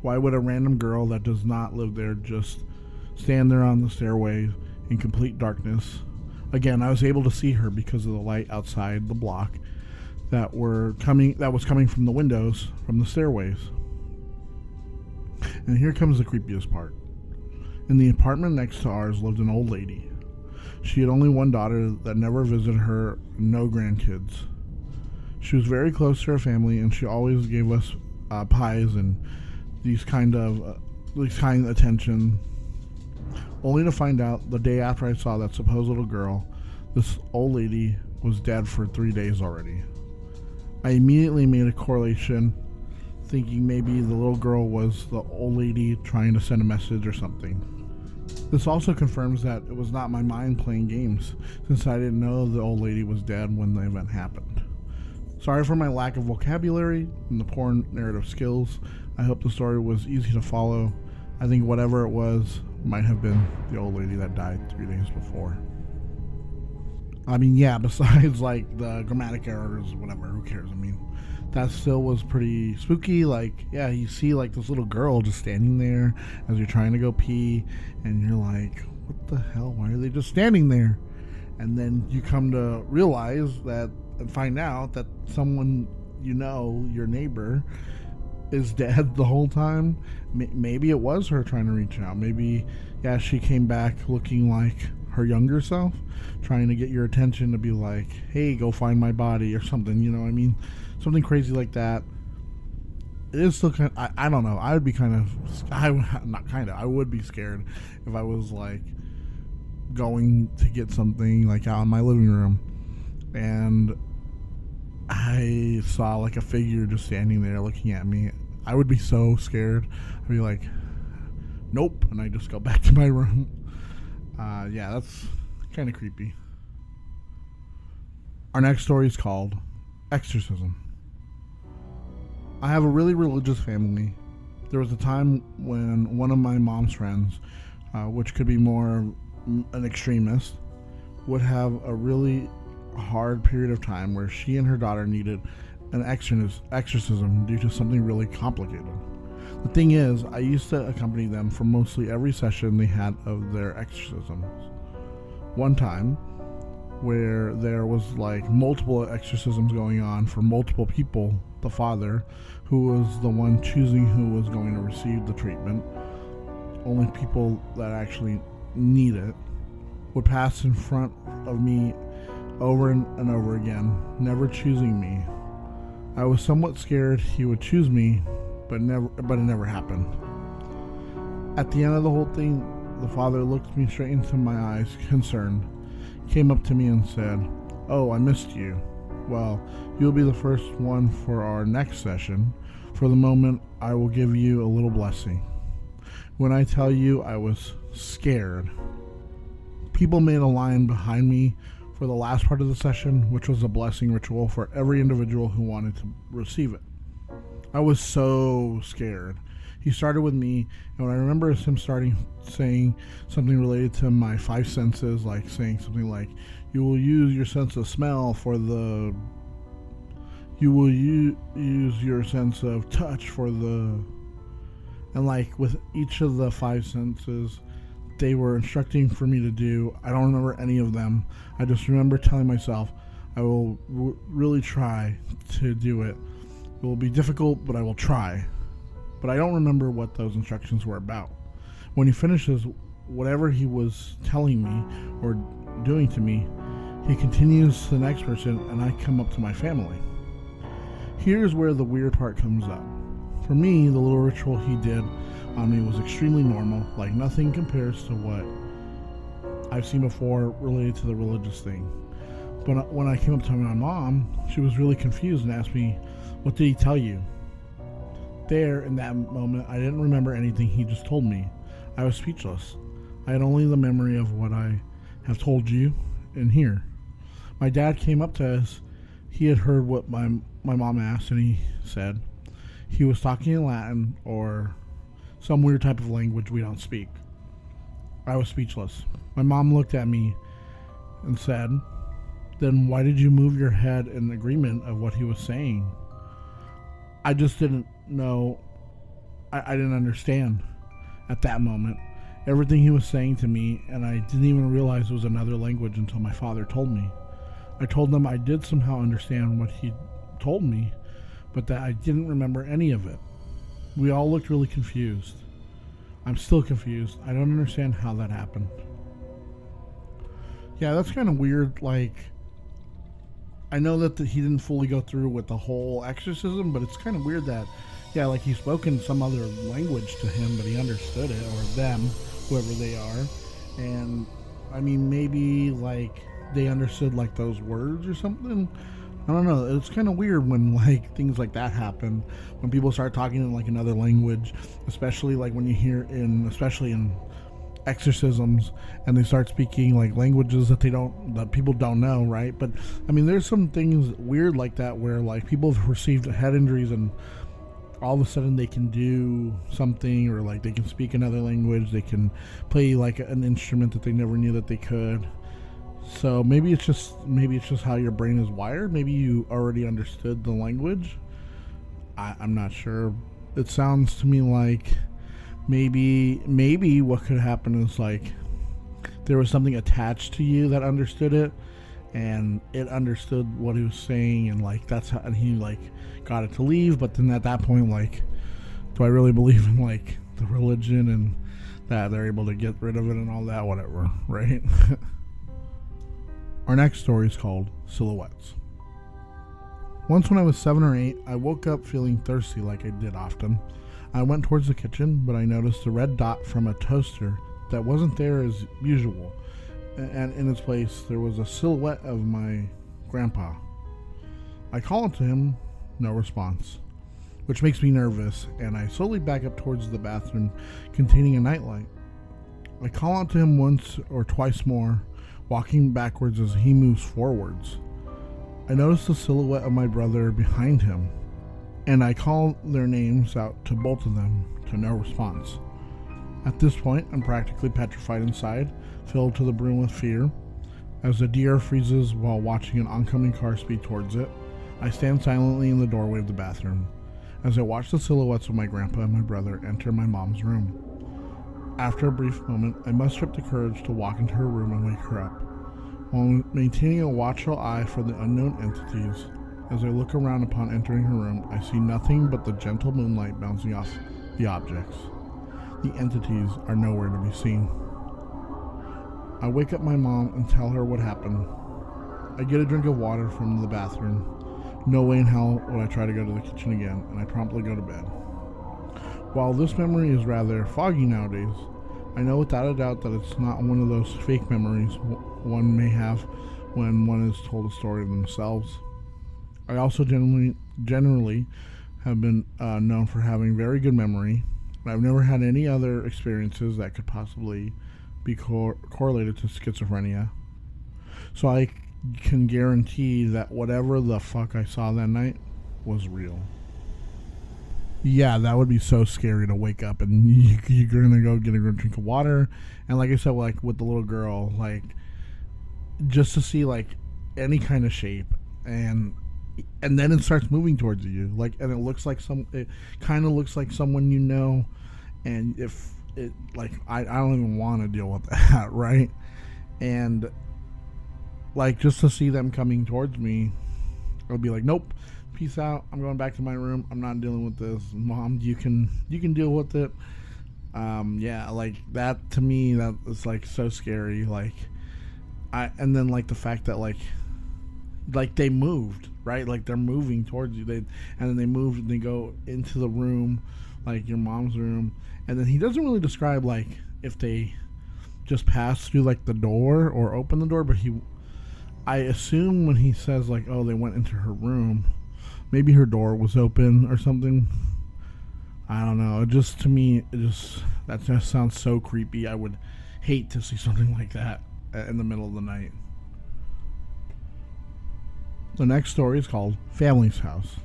Why would a random girl that does not live there just stand there on the stairway in complete darkness? Again, I was able to see her because of the light outside the block that was coming from the windows from the stairways. And here comes the creepiest part. In the apartment next to ours lived an old lady. She had only one daughter that never visited her, no grandkids. She was very close to her family, and she always gave us pies and these kind of attention. Only to find out the day after I saw that supposed little girl, this old lady was dead for 3 days already. I immediately made a correlation, thinking maybe the little girl was the old lady trying to send a message or something. This also confirms that it was not my mind playing games, since I didn't know the old lady was dead when the event happened. Sorry for my lack of vocabulary and the poor narrative skills. I hope the story was easy to follow. I think whatever it was might have been the old lady that died 3 days before. I mean, yeah, besides like the grammatic errors, whatever, who cares? I mean, that still was pretty spooky. Like, yeah, you see like this little girl just standing there as you're trying to go pee, and you're like, what the hell? Why are they just standing there? and then you come to realize that and find out that someone your neighbor, is dead the whole time. Maybe it was her trying to reach out. Maybe, yeah, she came back looking like her younger self, trying to get your attention to be like, hey, go find my body or something, you know what I mean? Something crazy like that. It is still kind of, I don't know. I would be I would be scared if I was like going to get something like out in my living room and I saw like a figure just standing there looking at me. I would be so scared. I'd be like, nope, and I just go back to my room. Yeah, that's kind of creepy. Our next story is called Exorcism. I have a really religious family. There was a time when one of my mom's friends, which could be more an extremist, would have a really hard period of time where she and her daughter needed an exorcism due to something really complicated. The thing is, I used to accompany them for mostly every session they had of their exorcisms. One time, where there was like multiple exorcisms going on for multiple people, the father, who was the one choosing who was going to receive the treatment, only people that actually need it, would pass in front of me over and over again, never choosing me. I was somewhat scared he would choose me, but it never happened. At the end of the whole thing, the father looked me straight into my eyes, concerned, came up to me and said, "Oh, I missed you. Well, you'll be the first one for our next session. For the moment, I will give you a little blessing." When I tell you I was scared, people made a line behind me for the last part of the session, which was a blessing ritual for every individual who wanted to receive it. I was so scared. He started with me, and I remember him saying something related to my five senses, like saying something like, you will use your sense of smell you will use your sense of touch and like with each of the five senses they were instructing for me to do. I don't remember any of them. I just remember telling myself, I will really try to do it. It will be difficult, but I will try. But I don't remember what those instructions were about. When he finishes whatever he was telling me or doing to me, he continues to the next person, and I come up to my family. Here's where the weird part comes up. For me, the little ritual he did on me was extremely normal, like nothing compares to what I've seen before related to the religious thing. But when I came up to my mom, she was really confused and asked me, "What did he tell you?" There, in that moment, I didn't remember anything he just told me. I was speechless. I had only the memory of what I have told you in here. My dad came up to us. He had heard what my mom asked, and he said he was talking in Latin or some weird type of language we don't speak. I was speechless. My mom looked at me and said, "Then why did you move your head in agreement of what he was saying?" I just didn't know. I didn't understand at that moment everything he was saying to me, and I didn't even realize it was another language until my father told me. I told them I did somehow understand what he told me, but that I didn't remember any of it. We all looked really confused. I'm still confused. I don't understand how that happened. Yeah, that's kind of weird. Like, I know that he didn't fully go through with the whole exorcism, but it's kind of weird that, yeah, like he spoke in some other language to him, but he understood it, or them, whoever they are. And, I mean, maybe, like, they understood, like, those words or something. I don't know. It's kind of weird when, like, things like that happen. When people start talking in, like, another language, especially, like, when you hear especially in exorcisms, and they start speaking like languages that people don't know, right? But I mean, there's some things weird like that where like people have received head injuries and all of a sudden they can do something, or like they can speak another language, they can play like an instrument that they never knew that they could. So maybe it's just how your brain is wired. Maybe you already understood the language. I'm not sure. It sounds to me like maybe what could happen is like there was something attached to you that understood it, and it understood what he was saying, and like that's how, and he like got it to leave. But then at that point, like, do I really believe in like the religion and that they're able to get rid of it and all that? Whatever, right? Our next story is called Silhouettes. Once when I was 7 or 8, I woke up feeling thirsty like I did often. I went towards the kitchen, but I noticed a red dot from a toaster that wasn't there as usual, and in its place there was a silhouette of my grandpa. I called to him, no response, which makes me nervous, and I slowly back up towards the bathroom containing a nightlight. I call out to him once or twice more, walking backwards as he moves forwards. I notice the silhouette of my brother behind him, and I call their names out to both of them, to no response. At this point, I'm practically petrified inside, filled to the brim with fear. As the deer freezes while watching an oncoming car speed towards it, I stand silently in the doorway of the bathroom, as I watch the silhouettes of my grandpa and my brother enter my mom's room. After a brief moment, I muster up the courage to walk into her room and wake her up, while maintaining a watchful eye for the unknown entities. As I look around upon entering her room, I see nothing but the gentle moonlight bouncing off the objects. The entities are nowhere to be seen. I wake up my mom and tell her what happened. I get a drink of water from the bathroom. No way in hell would I try to go to the kitchen again, and I promptly go to bed. While this memory is rather foggy nowadays, I know without a doubt that it's not one of those fake memories one may have when one is told a story of themselves. I also generally have been known for having very good memory. I've never had any other experiences that could possibly be correlated to schizophrenia. So I can guarantee that whatever the fuck I saw that night was real. Yeah, that would be so scary to wake up and you're gonna go get a drink of water, and like I said, like with the little girl, like just to see like any kind of shape, and then it starts moving towards you, like, and it kind of looks like someone you know, and if it like I don't even want to deal with that, right? And like just to see them coming towards me, I'll be like, nope. Peace out. I'm going back to my room. I'm not dealing with this. Mom, you can deal with it. Yeah, like that to me, that is like so scary. Like and then like the fact that like they moved, right? Like they're moving towards you. And then they move and they go into the room, like your mom's room. And then he doesn't really describe like if they just passed through like the door or opened the door, but I assume when he says like, oh, they went into her room, maybe her door was open or something. I don't know. To me, that just sounds so creepy. I would hate to see something like that in the middle of the night. The next story is called Family's House.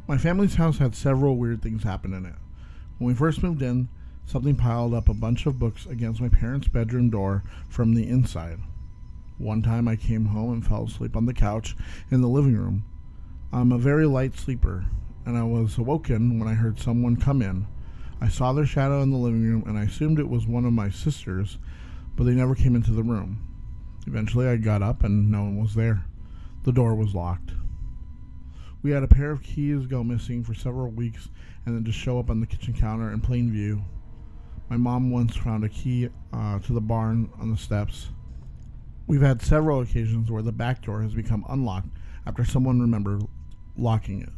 My family's house had several weird things happen in it. When we first moved in, something piled up a bunch of books against my parents' bedroom door from the inside. One time I came home and fell asleep on the couch in the living room. I'm a very light sleeper, and I was awoken when I heard someone come in. I saw their shadow in the living room, and I assumed it was one of my sisters, but they never came into the room. Eventually I got up and no one was there. The door was locked. We had a pair of keys go missing for several weeks and then just show up on the kitchen counter in plain view. My mom once found a key to the barn on the steps. We've had several occasions where the back door has become unlocked after someone remembered locking it.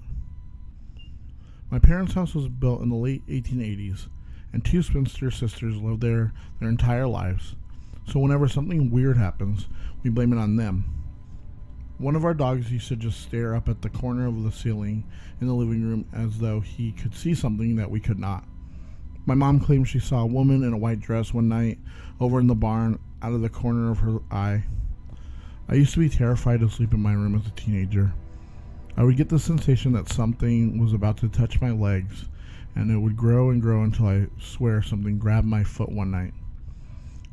My parents' house was built in the late 1880s, and two spinster sisters lived there their entire lives. So whenever something weird happens, we blame it on them. One of our dogs used to just stare up at the corner of the ceiling in the living room as though he could see something that we could not. My mom claimed she saw a woman in a white dress one night over in the barn out of the corner of her eye. I used to be terrified to sleep in my room as a teenager. I would get the sensation that something was about to touch my legs, and it would grow and grow until I swear something grabbed my foot one night.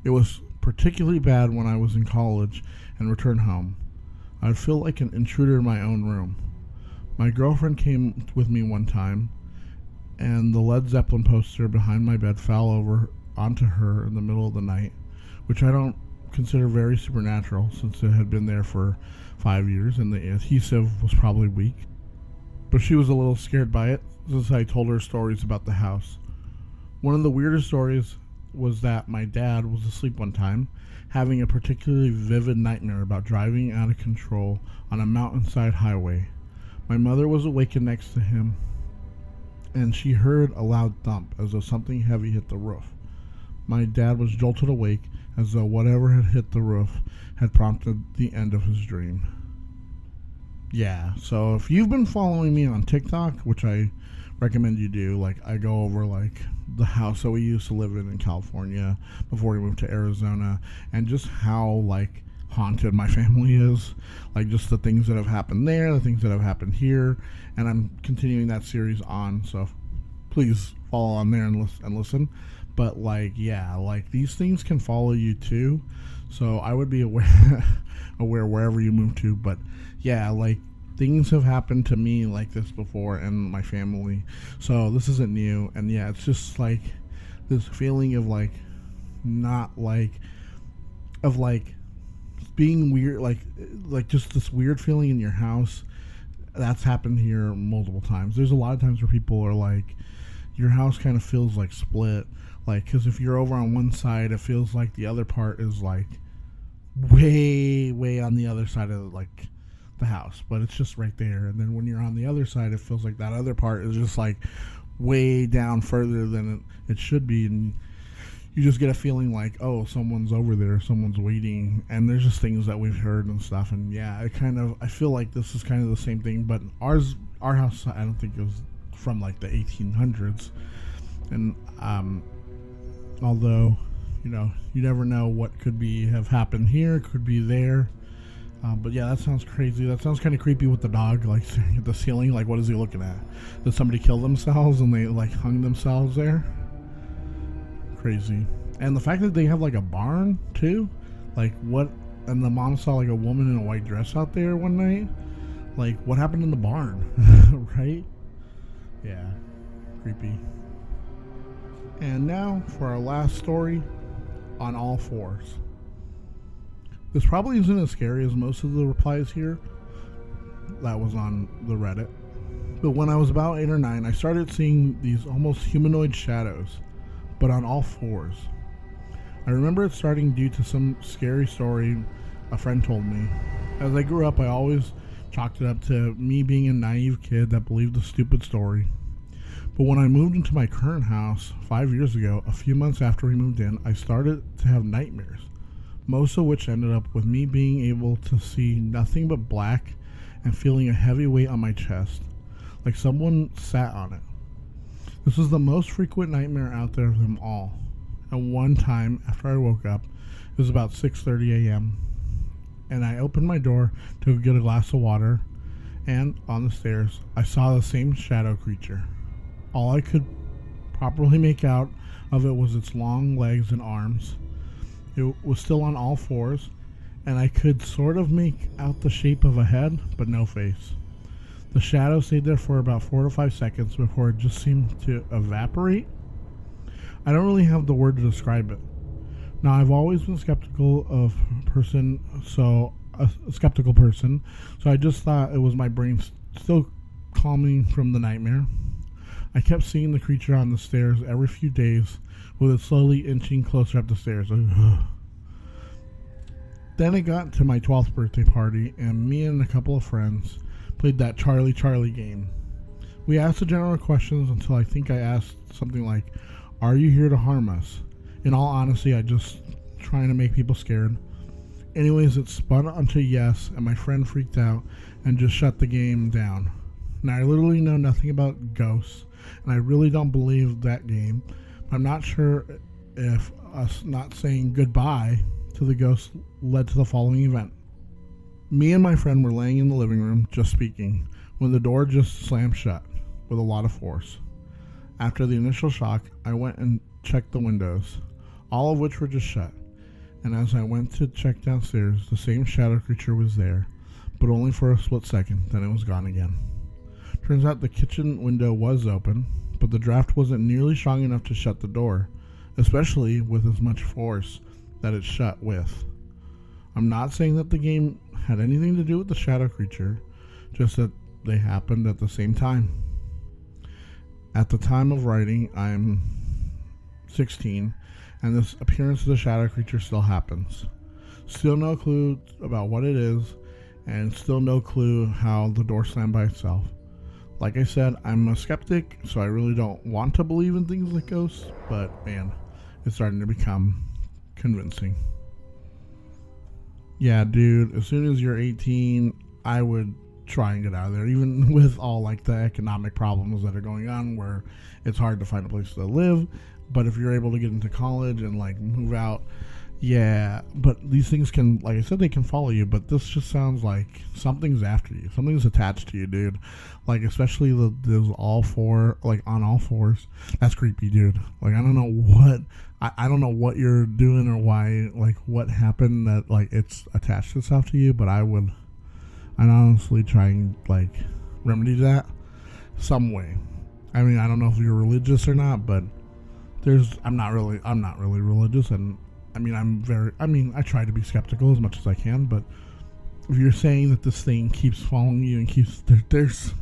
It was particularly bad when I was in college and returned home. I would feel like an intruder in my own room. My girlfriend came with me one time, and the Led Zeppelin poster behind my bed fell over onto her in the middle of the night. which I don't consider very supernatural since it had been there for 5 years and the adhesive was probably weak. But she was a little scared by it since I told her stories about the house. One of the weirdest stories was that my dad was asleep one time, having a particularly vivid nightmare about driving out of control on a mountainside highway. My mother was awakened next to him, and she heard a loud thump as though something heavy hit the roof. My dad was jolted awake as though whatever had hit the roof had prompted the end of his dream. Yeah, so if you've been following me on TikTok, which I recommend you do, like I go over like the house that we used to live in California before we moved to Arizona, and just how like haunted my family is, like just the things that have happened there, the things that have happened here, and I'm continuing that series on, so please follow on there and listen. But like, yeah, like these things can follow you too, so I would be aware wherever you move to. But yeah, like things have happened to me like this before and my family, so this isn't new. And yeah, it's just like this feeling of like not like of like being weird, like just this weird feeling in your house. That's happened here multiple times. There's a lot of times where people are like, your house kind of feels like split, like because if you're over on one side, it feels like the other part is like way on the other side of like the house, but it's just right there. And then when you're on the other side, it feels like that other part is just like way down further than it should be, and you just get a feeling like, oh, someone's over there, someone's waiting. And there's just things that we've heard and stuff, and yeah, I feel like this is kind of the same thing. But our house, I don't think it was from like the 1800s, and although you never know what could have happened here, could be there. But yeah, that sounds crazy. That sounds kind of creepy with the dog, like staring at the ceiling. Like, what is he looking at? Did somebody kill themselves and they like hung themselves there? Crazy. And the fact that they have like a barn too, like what? And the mom saw like a woman in a white dress out there one night. Like, what happened in the barn? Right? Yeah, creepy. And now for our last story, on all fours. This probably isn't as scary as most of the replies here. That was on the Reddit. But when I was about 8 or 9, I started seeing these almost humanoid shadows, but on all fours. I remember it starting due to some scary story a friend told me. As I grew up, I always chalked it up to me being a naive kid that believed a stupid story. But when I moved into my current house 5 years ago, a few months after we moved in, I started to have nightmares, most of which ended up with me being able to see nothing but black and feeling a heavy weight on my chest, like someone sat on it. This was the most frequent nightmare out there of them all. And one time, after I woke up, it was about 6:30 a.m., and I opened my door to get a glass of water, and on the stairs, I saw the same shadow creature. All I could properly make out of it was its long legs and arms. It was still on all fours, and I could sort of make out the shape of a head, but no face. The shadow stayed there for about 4 to 5 seconds before it just seemed to evaporate. I don't really have the word to describe it. Now, I've always been a skeptical person, so I just thought it was my brain still calming from the nightmare. I kept seeing the creature on the stairs every few days, with it slowly inching closer up the stairs. Then it got to my 12th birthday party, and me and a couple of friends played that Charlie game. We asked the general questions until I think I asked something like, "Are you here to harm us?" In all honesty, I just trying to make people scared. Anyways, it spun onto yes, and my friend freaked out and just shut the game down. Now, I literally know nothing about ghosts, and I really don't believe that game. But I'm not sure if us not saying goodbye to the ghost led to the following event. Me and my friend were laying in the living room, just speaking, when the door just slammed shut with a lot of force. After the initial shock, I went and checked the windows, all of which were just shut. And as I went to check downstairs, the same shadow creature was there, but only for a split second, then it was gone again. Turns out the kitchen window was open, but the draft wasn't nearly strong enough to shut the door, especially with as much force that it's shut with. I'm not saying that the game had anything to do with the shadow creature, just that they happened at the same time. At the time of writing, I'm 16, and this appearance of the shadow creature still happens. Still no clue about what it is, and still no clue how the door slammed by itself. Like I said, I'm a skeptic, so I really don't want to believe in things like ghosts, but man, it's starting to become convincing. Yeah, dude, as soon as you're 18, I would try and get out of there, even with all like the economic problems that are going on where it's hard to find a place to live. But if you're able to get into college and like move out, yeah, but these things can, like I said, they can follow you, but this just sounds like something's after you. Something's attached to you, dude. Like, especially those all four, like on all fours. That's creepy, dude. Like, I don't know what you're doing or why, like what happened that like it's attached itself to you, but I'd honestly try and like remedy that some way. I mean, I don't know if you're religious or not, but I'm not really religious, and I try to be skeptical as much as I can, but if you're saying that this thing keeps following you and keeps there's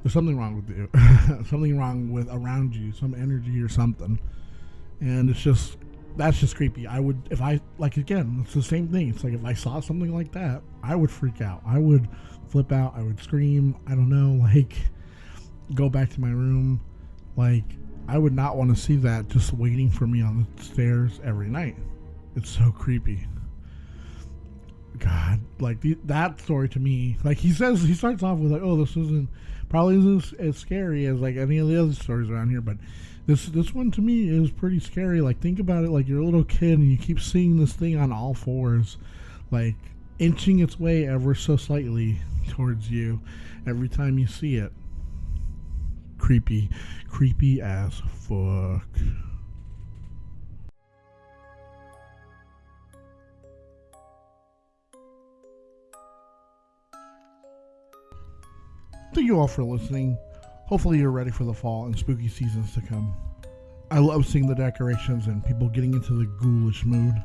something wrong with you, something wrong with around you, some energy or something, and that's just creepy. I would, if I, like, again, it's the same thing. It's like if I saw something like that, I would freak out. I would flip out. I would scream. I don't know, like, go back to my room. Like, I would not want to see that just waiting for me on the stairs every night. It's so creepy. God, like that story to me, like he starts off with like, oh, this isn't as scary as like any of the other stories around here, but this one to me is pretty scary. Like, think about it, like you're a little kid and you keep seeing this thing on all fours, like inching its way ever so slightly towards you every time you see it. Creepy as fuck. Thank you all for listening. Hopefully you're ready for the fall and spooky seasons to come. I love seeing the decorations and people getting into the ghoulish mood.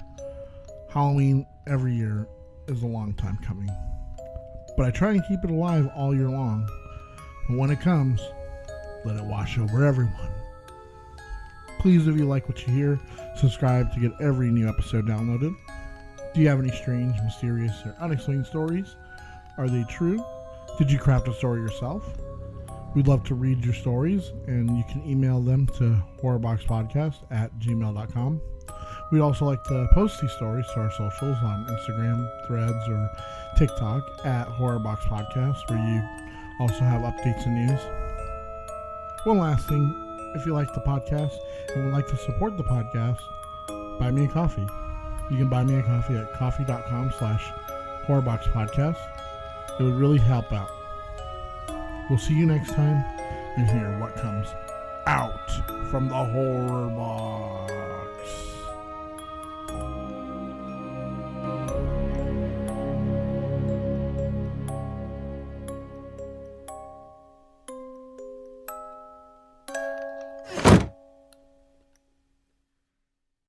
Halloween every year is a long time coming, but I try and keep it alive all year long. But when it comes, let it wash over everyone. Please, if you like what you hear, subscribe to get every new episode downloaded. Do you have any strange, mysterious, or unexplained stories? Are they true? Did you craft a story yourself? We'd love to read your stories, and you can email them to horrorboxpodcast@gmail.com. We'd also like to post these stories to our socials on Instagram, Threads, or TikTok @horrorboxpodcast, where you also have updates and news. One last thing, if you like the podcast and would like to support the podcast, buy me a coffee. You can buy me a coffee at coffee.com/horrorboxpodcast. It would really help out. We'll see you next time and hear what comes out from the horror box.